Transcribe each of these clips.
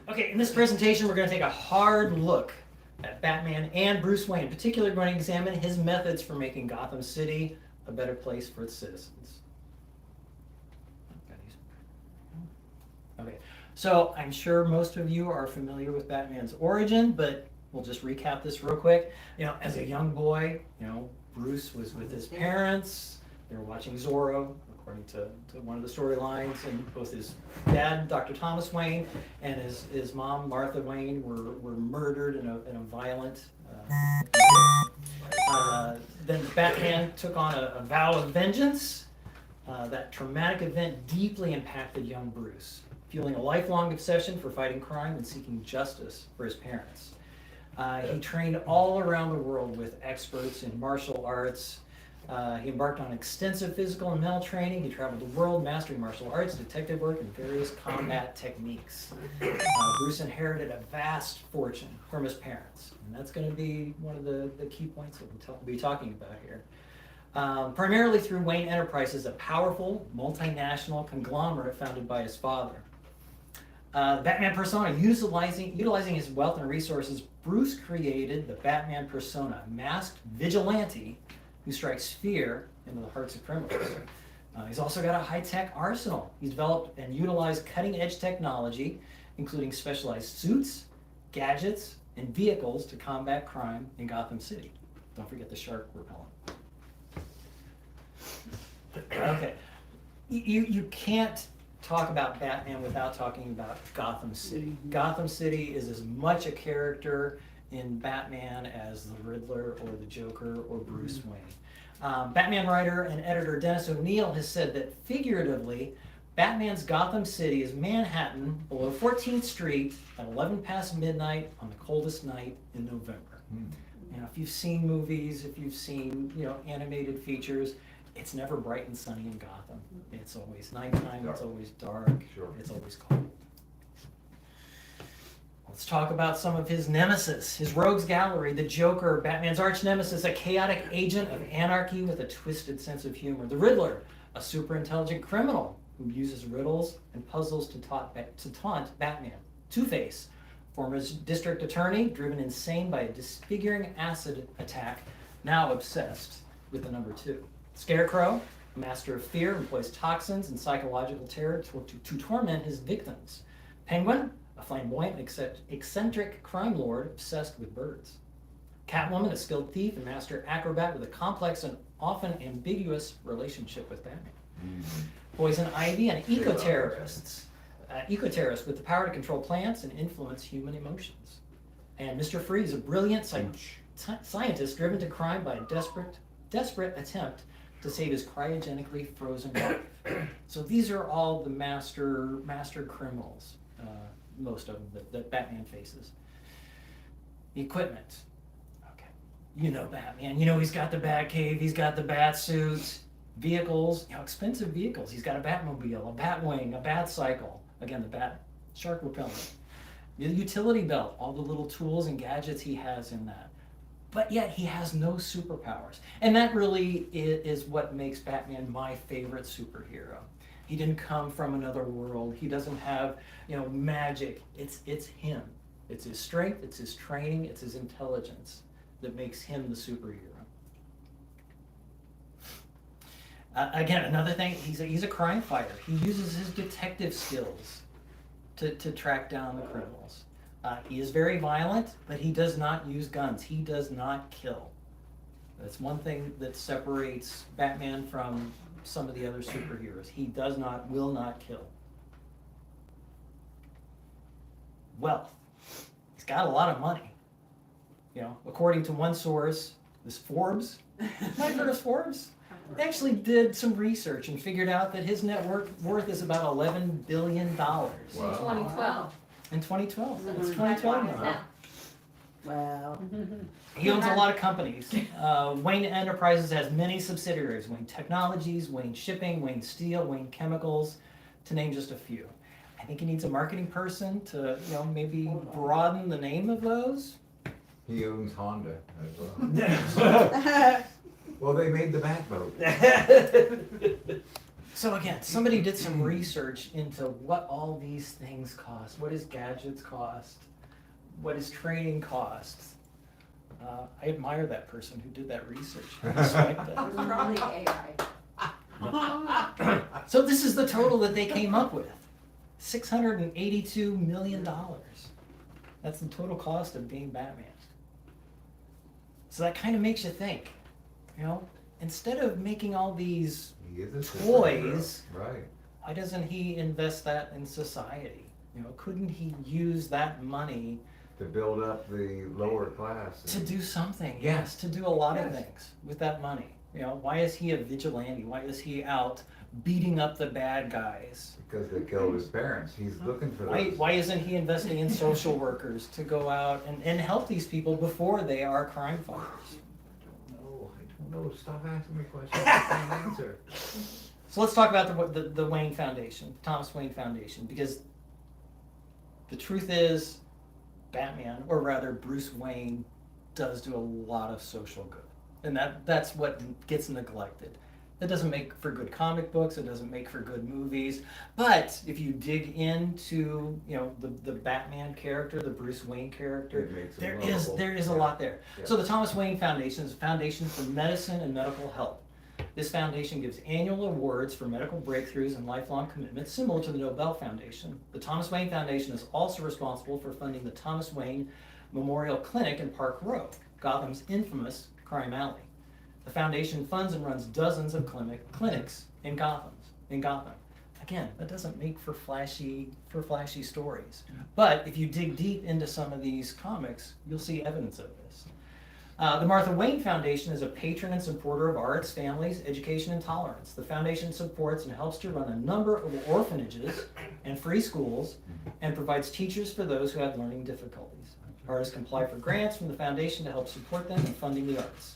Okay, in this presentation, we're going to take a hard look at Batman and Bruce Wayne. In particular, we're going to examine his methods for making Gotham City a better place for its citizens. Okay, so I'm sure most of you are familiar with Batman's origin, but we'll just recap this real quick. As a young boy, Bruce was with his parents. They were watching Zorro, according to one of the storylines, and both his dad, Dr. Thomas Wayne, and his mom, Martha Wayne, were murdered in a violent. Then Batman took on a vow of vengeance. That traumatic event deeply impacted young Bruce, fueling a lifelong obsession for fighting crime and seeking justice for his parents. He trained all around the world with experts in martial arts. He embarked on extensive physical and mental training. He traveled the world mastering martial arts, detective work, and various combat techniques. Bruce inherited a vast fortune from his parents, and that's going to be one of the key points that we'll be talking about here. Primarily through Wayne Enterprises, a powerful multinational conglomerate founded by his father. Batman persona, utilizing his wealth and resources, Bruce created the Batman persona, a masked vigilante who strikes fear into the hearts of criminals. He's also got a high-tech arsenal. He's developed and utilized cutting-edge technology, including specialized suits, gadgets, and vehicles to combat crime in Gotham City. Don't forget the shark repellent. Okay, you can't talk about Batman without talking about Gotham City. Gotham City is as much a character in Batman as the Riddler or the Joker or Bruce Wayne. Batman writer and editor Dennis O'Neil has said that figuratively, Batman's Gotham City is Manhattan below 14th Street at 11 past midnight on the coldest night in November. If you've seen movies, if you've seen animated features, it's never bright and sunny in Gotham. It's always nighttime, dark. It's always dark, sure. It's always cold. Let's talk about some of his nemesis. His rogues gallery, the Joker, Batman's arch nemesis, a chaotic agent of anarchy with a twisted sense of humor. The Riddler, a super intelligent criminal who uses riddles and puzzles to taunt Batman. Two-Face, former district attorney, driven insane by a disfiguring acid attack, now obsessed with the number 2. Scarecrow, a master of fear, employs toxins and psychological terror to torment his victims. Penguin, a flamboyant, eccentric crime lord obsessed with birds. Catwoman, a skilled thief and master acrobat with a complex and often ambiguous relationship with Batman. Poison Ivy, an eco-terrorist with the power to control plants and influence human emotions. And Mr. Freeze, a brilliant scientist driven to crime by a desperate attempt to save his cryogenically frozen wife. So these are all the master criminals, most of them that Batman faces. Equipment. Okay, Batman. He's got the Batcave, he's got the Batsuit. Vehicles, expensive vehicles. He's got a Batmobile, a Batwing, a Batcycle. Again, the Bat shark repellent. The utility belt, all the little tools and gadgets he has in that. But yet he has no superpowers. And that really is what makes Batman my favorite superhero. He didn't come from another world. He doesn't have, magic. It's him. It's his strength, it's his training, it's his intelligence that makes him the superhero. Again, another thing, he's a crime fighter. He uses his detective skills to track down the criminals. He is very violent, but he does not use guns. He does not kill. That's one thing that separates Batman from some of the other superheroes. He will not kill. Wealth. He's got a lot of money. According to one source, this Forbes, have you heard of Forbes? They actually did some research and figured out that his net worth is about $11 billion. Wow. In 2012. It's 2012 now. Wow. He owns a lot of companies. Wayne Enterprises has many subsidiaries. Wayne Technologies, Wayne Shipping, Wayne Steel, Wayne Chemicals, to name just a few. I think he needs a marketing person to, maybe broaden the name of those. He owns Honda as well. Well, they made the Batboat. So again, somebody did some research into what all these things cost. What does gadgets cost? What does training cost? I admire that person who did that research. I respect that. It was probably AI. So this is the total that they came up with. $682 million. That's the total cost of being Batman. So that kind of makes you think, you know, instead of making all these He is a toys, superhero. Right. why doesn't he invest that in society? You know, couldn't he use that money To build up the lower class. to do something? Yes, to do a lot of Yes. things with that money. You know, why is he a vigilante? Why is he out beating up the bad guys? Because they killed his parents. He's looking for those. Why isn't he investing in social workers to go out and help these people before they are crime fighters? No, I don't know. Stop asking me questions. I can't answer. So let's talk about the Wayne Foundation, Thomas Wayne Foundation, because the truth is, Batman, or rather Bruce Wayne, does do a lot of social good, and that's what gets neglected. It doesn't make for good comic books. It doesn't make for good movies. But if you dig into, you know, the Batman character, the Bruce Wayne character, It makes him there lovable. is a Yeah. lot there. Yeah. So the Thomas Wayne Foundation is a foundation for medicine and medical help. This foundation gives annual awards for medical breakthroughs and lifelong commitment, similar to the Nobel Foundation. The Thomas Wayne Foundation is also responsible for funding the Thomas Wayne Memorial Clinic in Park Row, Gotham's infamous crime alley. The foundation funds and runs dozens of clinics in Gotham. Again, that doesn't make for flashy stories. But if you dig deep into some of these comics, you'll see evidence of this. The Martha Wayne Foundation is a patron and supporter of arts, families, education, and tolerance. The foundation supports and helps to run a number of orphanages and free schools and provides teachers for those who have learning difficulties. Artists can apply for grants from the foundation to help support them in funding the arts.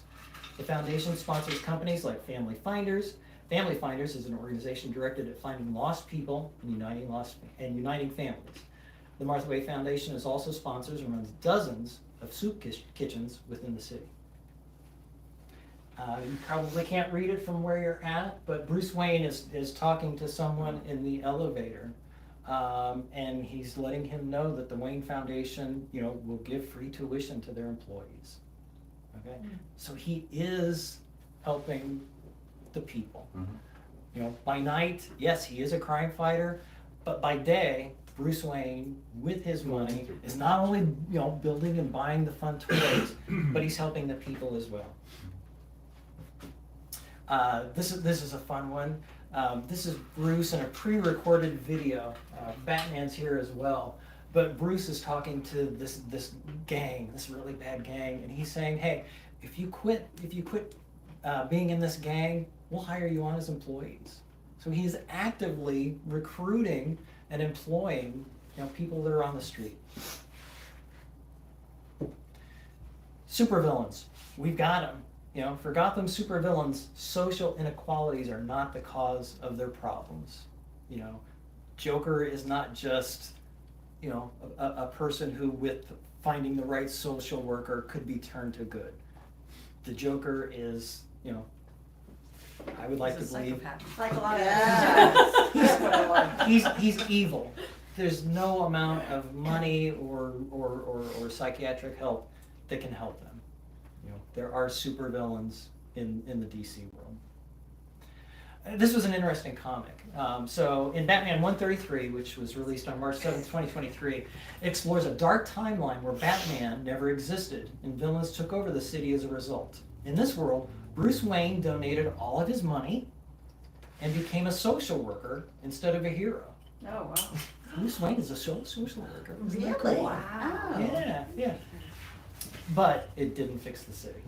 The foundation sponsors companies like Family Finders. Family Finders is an organization directed at finding lost people and uniting families. The Martha Wayne Foundation is also sponsors and runs dozens of soup kitchens within the city. You probably can't read it from where you're at, but Bruce Wayne is talking to someone in the elevator, and he's letting him know that the Wayne Foundation, you know, will give free tuition to their employees. Okay, so he is helping the people. Mhm. You know, by night, yes, he is a crime fighter, but by day, Bruce Wayne, with his money, is not only, you know, building and buying the fun toys, but he's helping the people as well. This is a fun one. This is Bruce in a pre-recorded video. Batman's here as well, but Bruce is talking to this gang, this really bad gang, and he's saying, "Hey, if you quit being in this gang, we'll hire you on as employees." So he's actively recruiting and employing, you know, people that are on the street. Supervillains, we've got them. You know, for Gotham supervillains, social inequalities are not the cause of their problems. You know, Joker is not just, you know, a person who, with finding the right social worker, could be turned to good. The Joker is, you know, I would like to believe Like a lot of. Yes. That's what I want. he's evil. There's no amount of money or psychiatric help that can help them. You know, there are supervillains in the DC world. This was an interesting comic. So in Batman 133, which was released on March 7th, 2023, it explores a dark timeline where Batman never existed and villains took over the city as a result. In this world, Bruce Wayne donated all of his money and became a social worker instead of a hero. Oh, wow. Bruce Wayne is a social worker. Isn't that Really? cool? Wow. Yeah. But it didn't fix the city.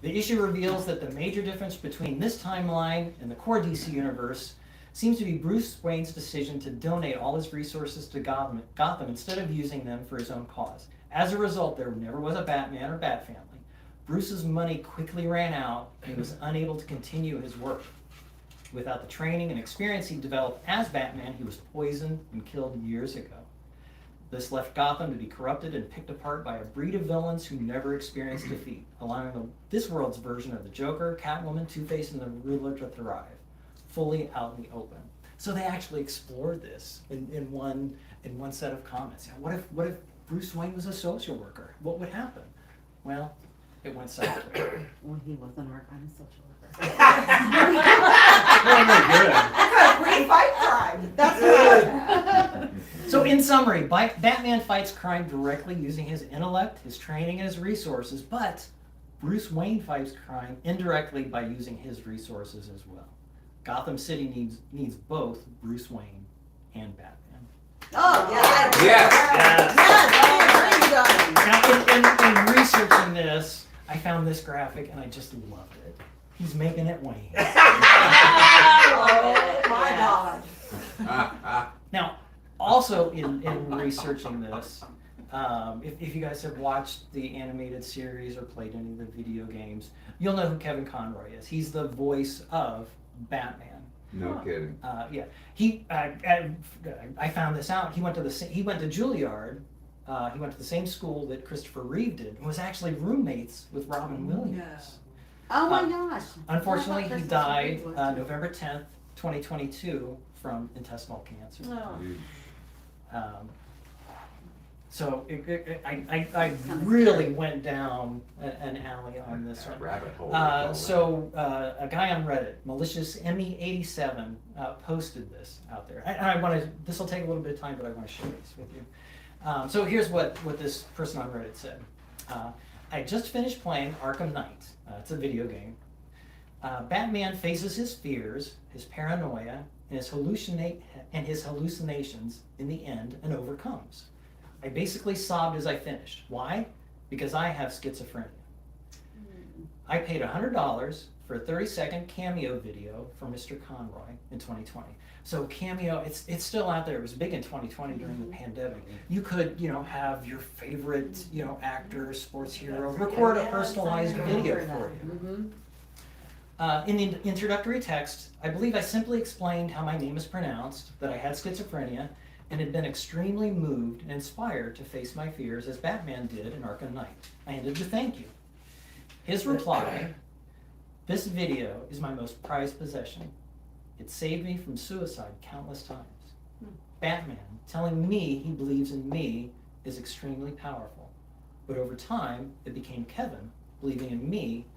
The issue reveals that the major difference between this timeline and the core DC universe seems to be Bruce Wayne's decision to donate all his resources to Gotham instead of using them for his own cause. As a result, there never was a Batman or Bat Family. Bruce's money quickly ran out, and he was unable to continue his work. Without the training and experience he developed as Batman, he was poisoned and killed years ago. This left Gotham to be corrupted and picked apart by a breed of villains who never experienced defeat, allowing this world's version of the Joker, Catwoman, Two-Face, and the Riddler to thrive. fully out in the open. So they actually explored this in one set of comments. You know, what if Bruce Wayne was a social worker? What would happen? Well, it went south. Well, he wasn't our kind of social worker. We fight crime. That's right. So in summary, Batman fights crime directly using his intellect, his training, and his resources, but Bruce Wayne fights crime indirectly by using his resources as well. Gotham City needs both Bruce Wayne and Batman. Oh, yeah. Yes. Yes. Now, in researching this, I found this graphic and I just loved it. He's making it Wayne. Oh, my God. Now, also in researching this, if you guys have watched the animated series or played any of the video games, you'll know who Kevin Conroy is. He's the voice of Batman. No kidding. Yeah, I found this out. He went to Juilliard. He went to the same school that Christopher Reeve did, and was actually roommates with Robin Williams. Oh my gosh. Unfortunately, I thought he Christopher died Reeve was too. November 10th, 2022, from intestinal cancer. No. So I really went down an alley on this one. Rabbit hole. A guy on Reddit, Malicious ME87, posted this out there. This will take a little bit of time, but I want to share this with you. So here's what this person on Reddit said. I just finished playing Arkham Knight. It's a video game. Batman faces his fears, his paranoia, and his hallucinations in the end and overcomes. I basically sobbed as I finished. Why? Because I have schizophrenia. I paid $100 for a 30-second cameo video for Mr. Conroy in 2020. So Cameo, it's still out there. It was big in 2020 during the pandemic. You could, have your favorite, actor, sports hero, record a personalized video for you. In the introductory text, I believe I simply explained how my name is pronounced, that I had schizophrenia, and had been extremely moved and inspired to face my fears as Batman did in Arkham Knight. I ended with thank you. His reply, this video is my most prized possession. It saved me from suicide countless times. Batman telling me he believes in me is extremely powerful. But over time, it became Kevin believing in me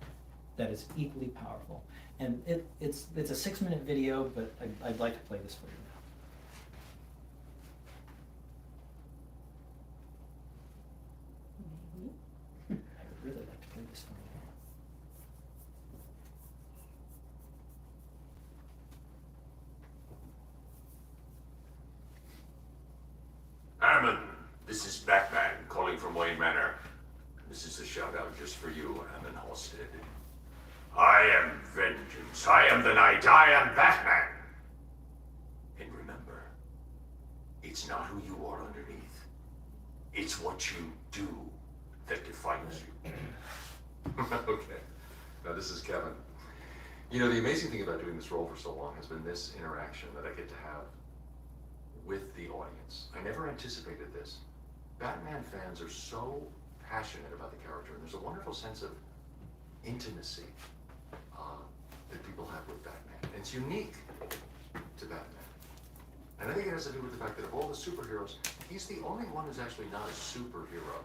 that is equally powerful. And it's a 6-minute video, but I'd like to play this for you. I would really like to play this for you. Ammon, this is Batman calling from Wayne Manor. This is a shout out just for you, Ammon Halstead. I am vengeance. I am the night. I am Batman. And remember, it's not who you are underneath. It's what you do that defines you. Okay. Now this is Kevin. The amazing thing about doing this role for so long has been this interaction that I get to have with the audience. I never anticipated this. Batman fans are so passionate about the character, and there's a wonderful sense of intimacy that people have with Batman. And it's unique to Batman. And I think it has to do with the fact that of all the superheroes, he's the only one who's actually not a superhero.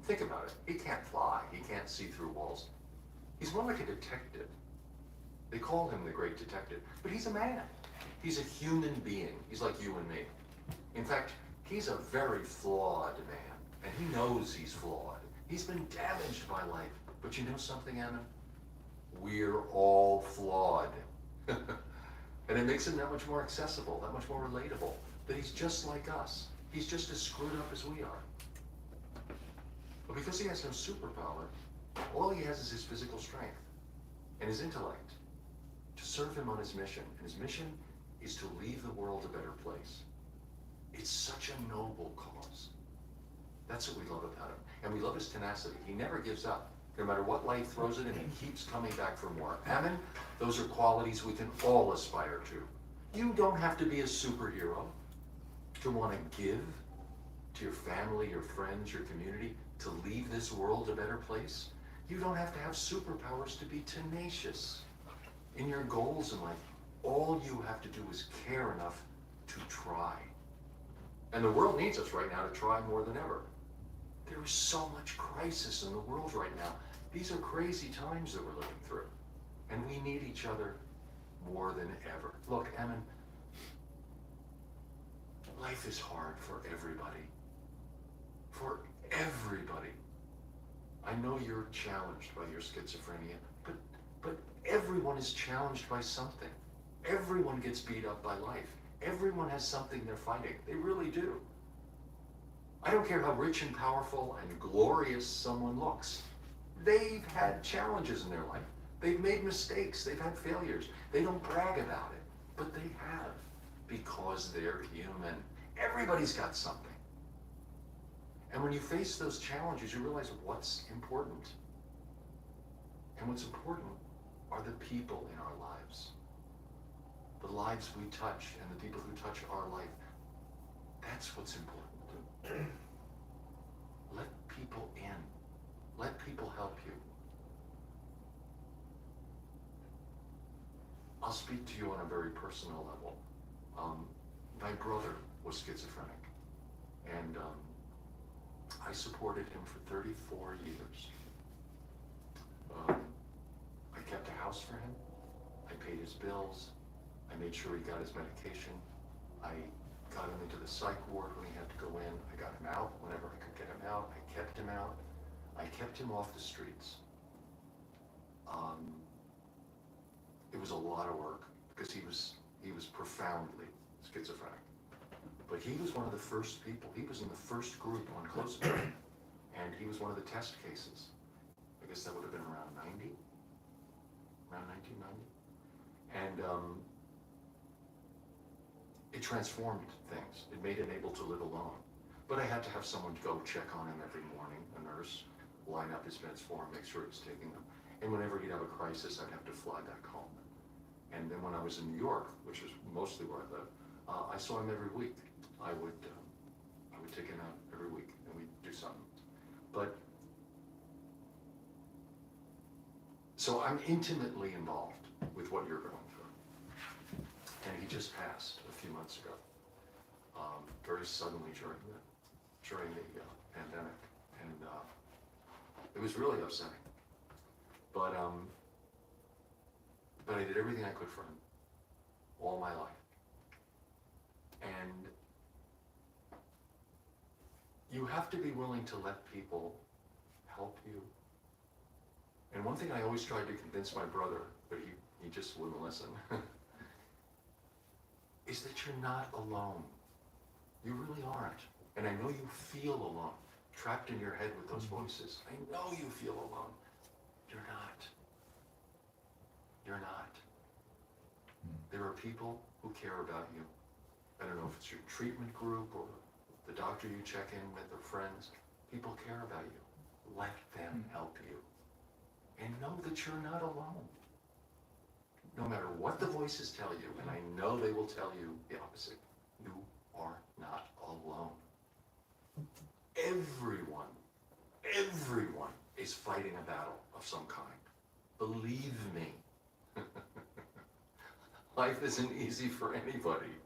Think about it. He can't fly. He can't see through walls. He's more like a detective. They call him the Great Detective, but he's a man. He's a human being. He's like you and me. In fact, he's a very flawed man, and he knows he's flawed. He's been damaged by life. But you know something, Anna? We're all flawed. And it makes him that much more accessible, that much more relatable, that he's just like us. He's just as screwed up as we are. But because he has no superpower, all he has is his physical strength and his intellect to serve him on his mission. And his mission is to leave the world a better place. It's such a noble cause. That's what we love about him. And we love his tenacity. He never gives up. No matter what life throws at him, he keeps coming back for more. Ammon, those are qualities we can all aspire to. You don't have to be a superhero to want to give to your family, your friends, your community, to leave this world a better place. You don't have to have superpowers to be tenacious. in your goals in life, all you have to do is care enough to try. And the world needs us right now to try more than ever. There is so much crisis in the world right now. These are crazy times that we're living through. And we need each other more than ever. Look, Emin, life is hard for everybody. For everybody. I know you're challenged by your schizophrenia, but everyone is challenged by something. Everyone gets beat up by life. Everyone has something they're fighting. They really do. I don't care how rich and powerful and glorious someone looks. They've had challenges in their life. They've made mistakes. They've had failures. They don't brag about it, but they have, because they're human. Everybody's got something. And when you face those challenges, you realize what's important. And what's important are the people in our lives. The lives we touch and the people who touch our life. That's what's important. Let people in. Let people help you. I'll speak to you on a very personal level. My brother was schizophrenic, and I supported him for 34 years. I kept a house for him. I paid his bills. I made sure he got his medication. I got him into the psych ward when he had to go in. I got him out whenever I could get him out. I kept him out. I kept him off the streets. It was a lot of work because he was profoundly schizophrenic. But he was one of the first people. He was in the first group on Clozapine, and he was one of the test cases. I guess that would have been around 1990. And it transformed things. It made him able to live alone. But I had to have someone go check on him every morning, a nurse, line up his meds for him, make sure he was taking them. And whenever he'd have a crisis, I'd have to fly back home. And then when I was in New York, which was mostly where I lived, I saw him every week. I would take him out every week, and we'd do something. But so I'm intimately involved with what you're going through. And he just passed a few months ago, very suddenly during the pandemic, and it was really upsetting. But I did everything I could for him all my life. And you have to be willing to let people help you. And one thing I always tried to convince my brother, but he just wouldn't listen, is that you're not alone. You really aren't. And I know you feel alone, trapped in your head with those voices. I know you feel alone. You're not. You're not. There are people who care about you. I don't know if it's your treatment group or the doctor you check in with or friends. People care about you. Let them help you. And know that you're not alone. No matter what the voices tell you, and I know they will tell you the opposite, you are not alone. Everyone is fighting a battle of some kind. Believe me. Life isn't easy for anybody.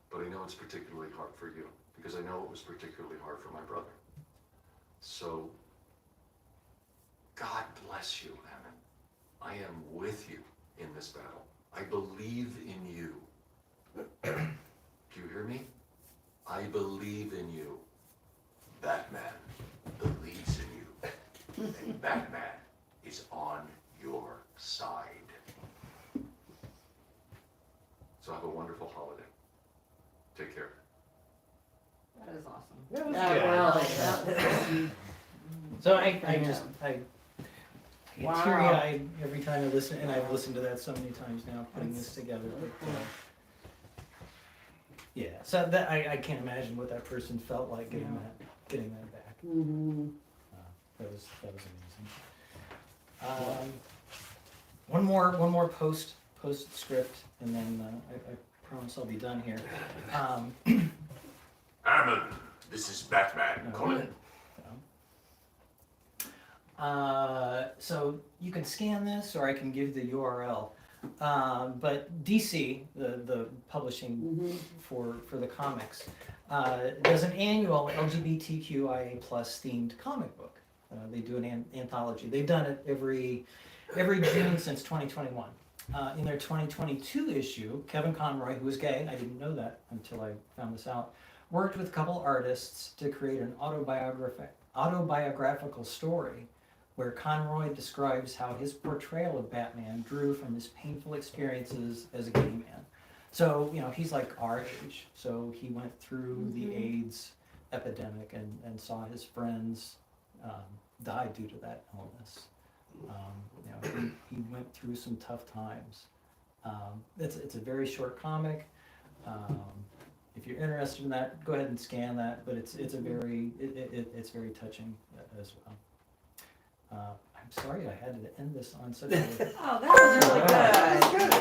But I know it's particularly hard for you, because I know it was particularly hard for my brother. So, God bless you, Emin. I am with you in this battle. I believe in you. Do you hear me? I believe in you. Batman believes in you. And Batman is on your side. So have a wonderful holiday. Take care. That is awesome. That was Yeah, good. well, So I get Wow. teary-eyed every time I listen, and I've listened to that so many times now, putting this together. But, yeah, so that I can't imagine what that person felt like getting that back. Mhm. That was amazing. One more postscript, and then I promise I'll be done here. Ammon, this is Batman No. calling. So you can scan this, or I can give the URL. But DC, the publishing Mhm. for the comics, does an annual LGBTQIA+ themed comic book. They do an anthology. They've done it every June since 2021. In their 2022 issue, Kevin Conroy, who is gay, I didn't know that until I found this out, worked with a couple artists to create an autobiographical story where Conroy describes how his portrayal of Batman drew from his painful experiences as a gay man. So, he's like our age. So he went through the AIDS epidemic and saw his friends die due to that illness. He went through some tough times. It's a very short comic. If you're interested in that, go ahead and scan that. But it's very touching as well. I'm sorry I had to end this on such a. Oh, that was really good.